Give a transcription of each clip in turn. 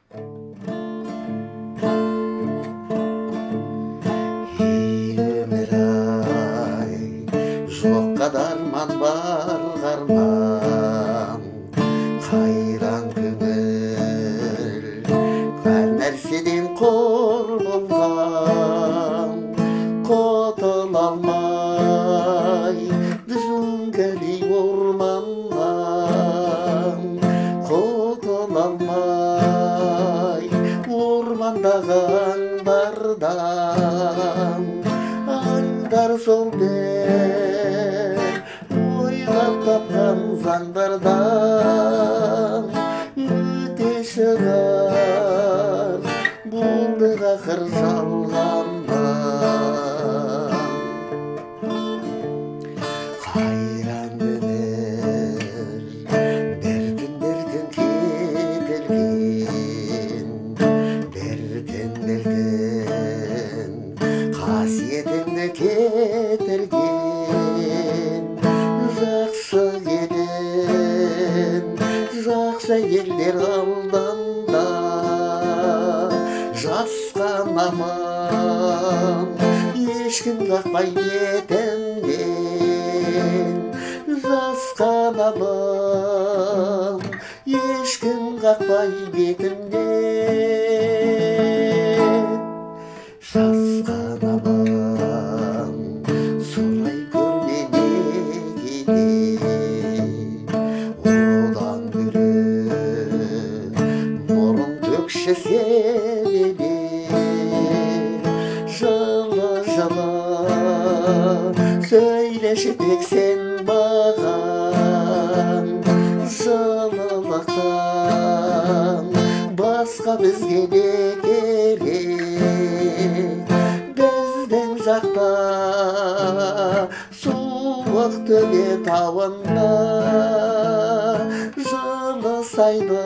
Ömür ay, jokka darman bargarman, kayran көңіл, бар нәрседен қор болған, құтыла алмай жүнгәдей орманнан, құтыла алмай ормандағы аңдардан, аңдар сол бір ойлап тапқан заңдардан өте шығар болдық ақыр жалғаннан. Қайран өмір біртін кетірген, біртін қасиетіңді кетірген, жақсы едің, жақсы елдер алдында жасқанамын, ешкім қақпай бетімнен, жасқанамын, ешкім қақпай бетімнен, жасқанамын, сұрай көрме неге, одан гөрі нұрын төкші себебі, жылы сөйлеші тек сен маған, жылылықтан басқа бізге не керек, біздің жақта суық төбе тауында жылы сайды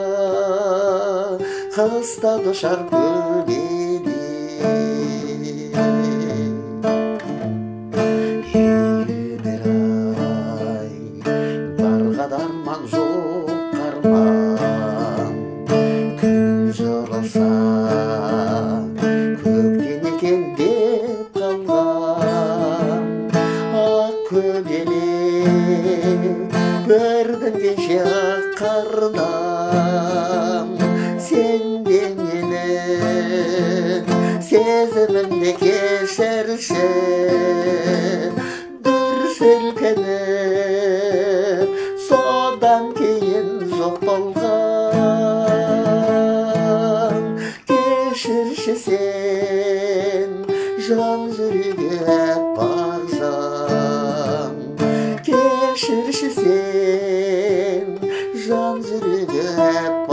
қыста дұшар көледі. Өмір ай, барға дарман жоқ арман, күн жылыса көктен екен деп қалған, ақ көбелек көрдің кеше ақ қардан, сен де менің сезімімді кешірші, дүр сілкініп содан кейін жоқ болған, кешірші сен жан жүрегі аппақ жан, кешірші сен жан жүрегі аппақ